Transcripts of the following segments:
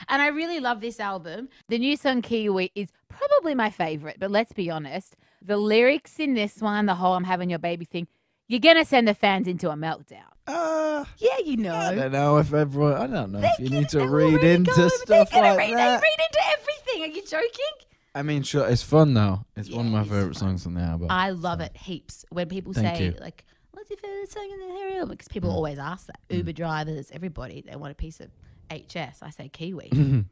And I really love this album. The new song KIWI is probably my favourite, but let's be honest. The lyrics in this one, the whole I'm having your baby thing, you're going to send the fans into a meltdown. Yeah, you know. I don't know if everyone. I don't know if you need to read already into going, stuff like They that. read into everything. Are you joking? I mean, sure, it's fun though. It's one of my favorite songs on the album. I love it heaps. When people say like, "What's your favorite song in the album?" Because people always ask that. Uber drivers, everybody, they want a piece of HS. I say Kiwi. It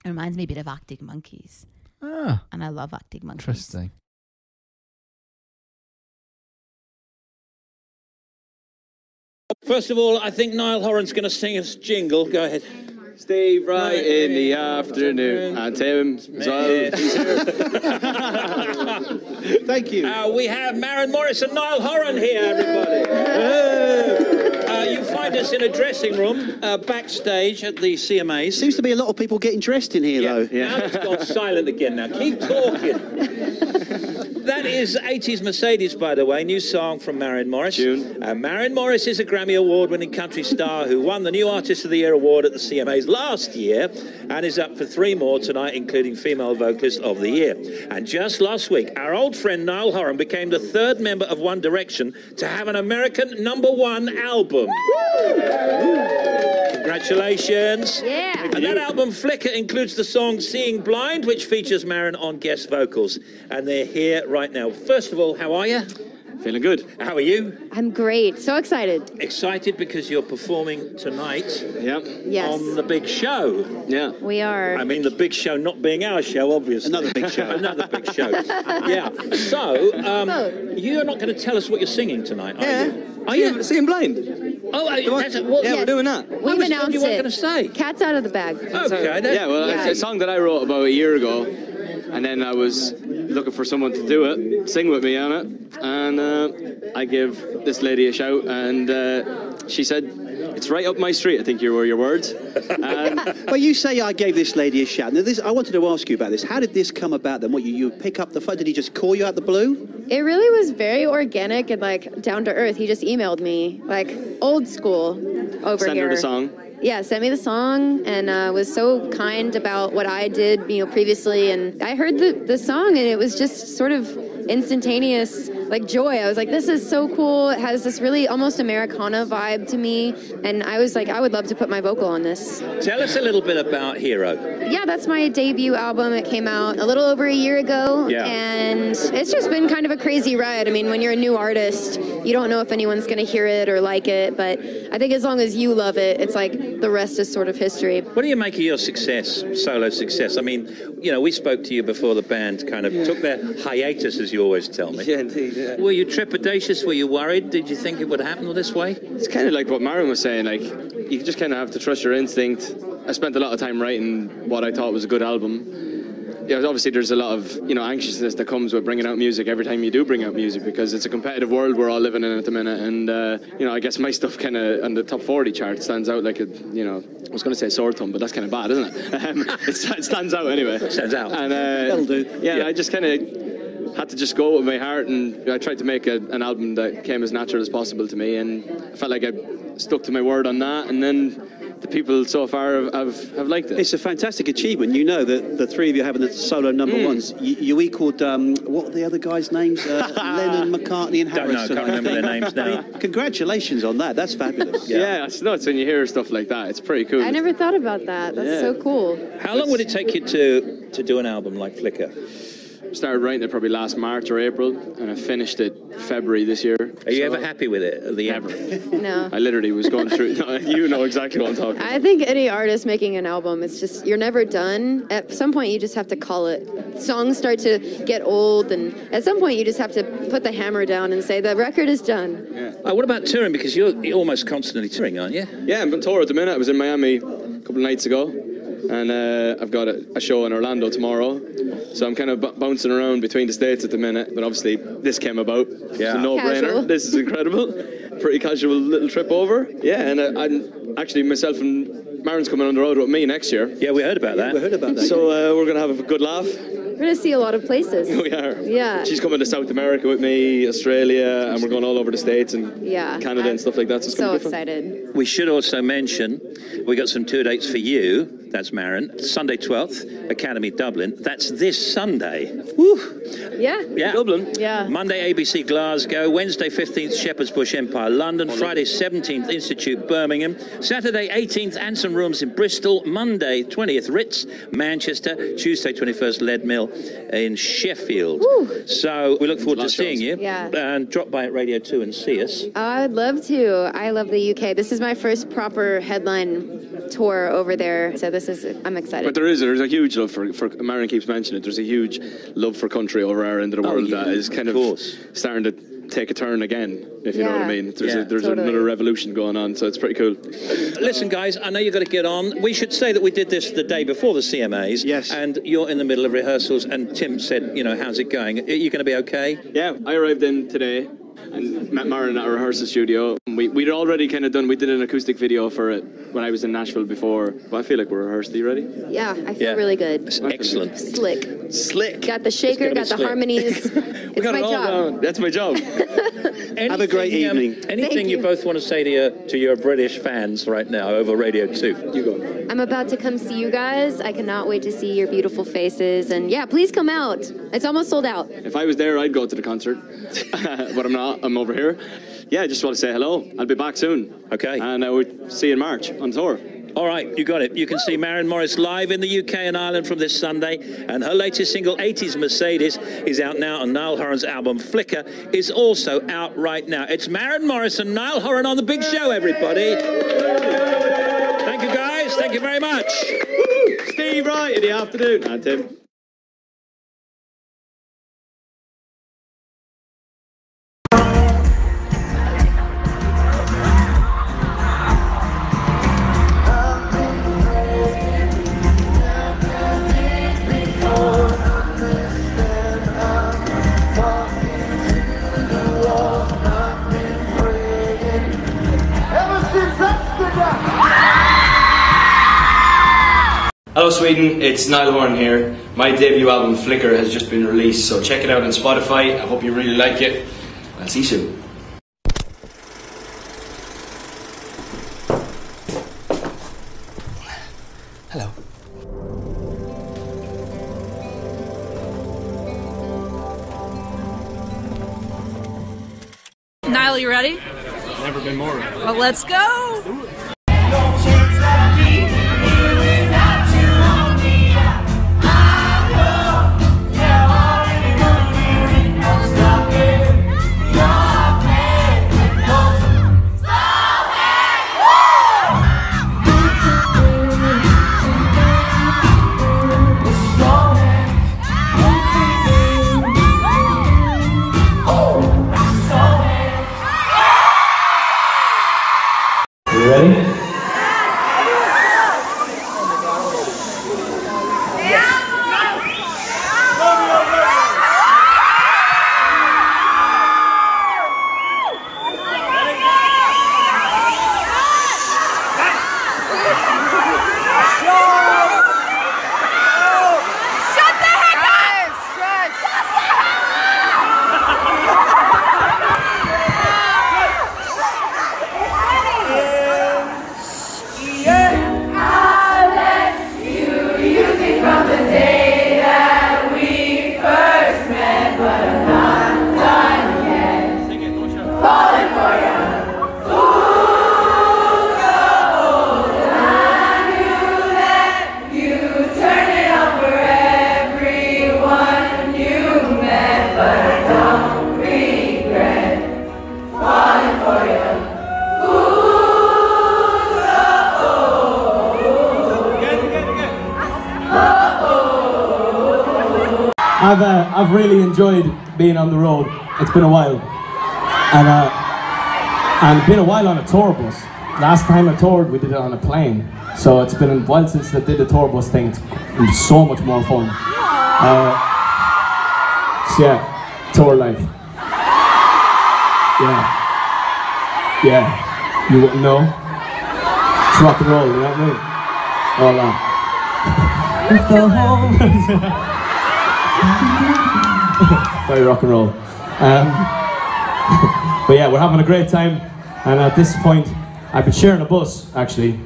reminds me a bit of Arctic Monkeys. And I love Arctic Monkeys. Interesting. First of all, I think Niall Horan's going to sing us jingle. Go ahead. Steve right in the afternoon. And Tim as well. Thank you. We have Maren Morris and Niall Horan here, everybody. You find us in a dressing room backstage at the CMAs. Seems to be a lot of people getting dressed in here, though. Now it's gone silent again now. Keep talking. That is 80s Mercedes, by the way, new song from Maren Morris. Maren Morris is a Grammy Award-winning country star who won the New Artist of the Year award at the CMAs last year and is up for 3 more tonight, including Female Vocalist of the Year. And just last week, our old friend Niall Horan became the 3rd member of One Direction to have an American #1 album. Congratulations. Yeah. And that album, Flicker, includes the song Seeing Blind, which features Maren on guest vocals. And they're here right now. First of all, how are you? Feeling good. How are you? I'm great. So excited. Excited because you're performing tonight Yes. on the big show. Yeah. We are. I mean, the big show not being our show, obviously. Another big show. Another big show. Yeah. So, you're not going to tell us what you're singing tonight, are you? Are you? Seeing Blind. Oh, that's Yeah, Yes. we're doing that. We've announced you weren't it. going to say. Cat's out of the bag. Okay. Yeah, well, it's a song that I wrote about a year ago. And then I was looking for someone to do it, sing with me on it. And I gave this lady a shout, and she said, "It's right up my street," I think were your words. Well, you say I gave this lady a shout. Now, I wanted to ask you about this. How did this come about then? What, you pick up the phone? Did he just call you out the blue? It really was very organic and like down to earth. He just emailed me, like old school over Send here. her the song. Yeah, sent me the song and was so kind about what I did, previously. And I heard the song and it was just sort of instantaneous, like joy. I was like, this is so cool. It has this really almost Americana vibe to me. And I was like, I would love to put my vocal on this. Tell us a little bit about Hero. Yeah, that's my debut album. It came out a little over a year ago. Yeah. And it's just been kind of a crazy ride. I mean, when you're a new artist, you don't know if anyone's going to hear it or like it. But I think as long as you love it, it's like the rest is sort of history. What do you make of your success, solo success? I mean, we spoke to you before the band kind of took their hiatus, as you always tell me. Yeah, indeed. Yeah. Were you trepidatious? Were you worried? Did you think it would happen this way? It's kind of like what Maren was saying, like, you just kind of have to trust your instinct. I spent a lot of time writing what I thought was a good album. Yeah, obviously there's a lot of, anxiousness that comes with bringing out music every time you do bring out music, because it's a competitive world we're all living in at the minute. And, I guess my stuff kind of on the top 40 chart stands out like I was going to say sore thumb, but that's kind of bad, isn't it? It stands out anyway. Stands out. And, That'll do. Yeah, I just kind of had to just go with my heart, and I tried to make an album that came as natural as possible to me, and I felt like I stuck to my word on that, and then the people so far have liked it. It's a fantastic achievement. You know that the three of you having the solo #1s, you equaled, what are the other guys' names? Lennon, McCartney and Harrison. Don't know, can't remember their names now. I mean, congratulations on that. That's fabulous. Yeah, it's nuts when you hear stuff like that. It's pretty cool. I never thought about that. That's so cool. How long would it take you to do an album like Flicker? Started writing it probably last March or April, and I finished it February this year. Are you ever happy with it at the end? No. I literally was going through. No, you know exactly what I'm talking about. I think any artist making an album, it's just, you're never done. At some point, you just have to call it. Songs start to get old, and at some point, you just have to put the hammer down and say, the record is done. Yeah. What about touring? Because you're almost constantly touring, aren't you? Yeah, I'm on tour at the minute. I was in Miami a couple of nights ago, and I've got a show in Orlando tomorrow. So I'm kind of bouncing around between the States at the minute, but obviously this came about. Yeah. It's a no-brainer. Casual. This is incredible. Pretty casual little trip over. Yeah, and I'm actually, myself and Maren's coming on the road with me next year. Yeah, we heard about that. We heard about that. So we're going to have a good laugh. We're going to see a lot of places. We are. Yeah. She's coming to South America with me, Australia, and we're going all over the States and Yeah. Canada and stuff like that. So it's So gonna be fun. excited. We should also mention we got some tour dates for you. That's Maren. Sunday 12th, Academy Dublin. That's this Sunday. Woo. Yeah. Dublin. Yeah. Monday, ABC Glasgow. Wednesday, 15th, Shepherd's Bush Empire, London. Friday, 17th, Institute, Birmingham. Saturday, 18th, Anson Rooms in Bristol. Monday, 20th, Ritz, Manchester. Tuesday, 21st, Leadmill in Sheffield. Woo. So we look forward to seeing you. Yeah. And drop by at Radio 2 and see us. I'd love to. I love the UK. This is my first proper headline tour over there. So I'm excited. But there's a huge love for Maren keeps mentioning it, there's a huge love for country over our end of the world that is kind of starting to take a turn again, if you know what I mean. There's totally another revolution going on, so it's pretty cool. Listen, guys, I know you've got to get on. We should say that we did this the day before the CMAs. Yes. And you're in the middle of rehearsals, and Tim said, you know, how's it going? Are you going to be okay? Yeah, I arrived in today and met Maren at our rehearsal studio. We'd already kind of we did an acoustic video for it when I was in Nashville before. But I feel like we're rehearsed. Are you ready? Yeah, I feel really good. Excellent. Slick. Got the shaker, got the harmonies. It's my job. That's my job. Have a great evening. Anything you both want to say to your British fans right now over Radio 2? You go. I'm about to come see you guys. I cannot wait to see your beautiful faces. And yeah, please come out. It's almost sold out. If I was there, I'd go to the concert. But I'm not. I'm over here. Yeah, I just want to say hello. I'll be back soon. Okay. And I will see you in March on tour. All right, you got it. You can see Maren Morris live in the UK and Ireland from this Sunday, and her latest single, 80s Mercedes, is out now, and Niall Horan's album, Flicker, is also out right now. It's Maren Morris and Niall Horan on The Big Show, everybody. Thank you, guys. Thank you very much. Steve Wright in the afternoon. And Tim. Hello Sweden, it's Niall Horan here. My debut album Flicker has just been released, so check it out on Spotify. I hope you really like it. I'll see you soon. Hello. Niall, you ready? Never been more ready. Well, let's go! I've really enjoyed being on the road. It's been a while, and it's been a while on a tour bus. Last time I toured, we did it on a plane, so it's been a while since I did the tour bus thing. It's so much more fun. So yeah, tour life. Yeah, you wouldn't know. It's rock and roll, you know what I mean? All on. Very rock and roll. But yeah, we're having a great time, and at this point I've been sharing a bus, actually,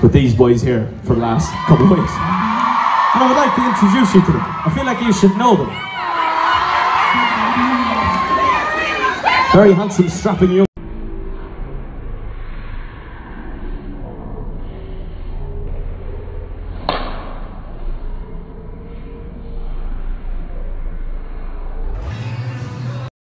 with these boys here for the last couple of weeks. And I would like to introduce you to them. I feel like you should know them. Very handsome, strapping young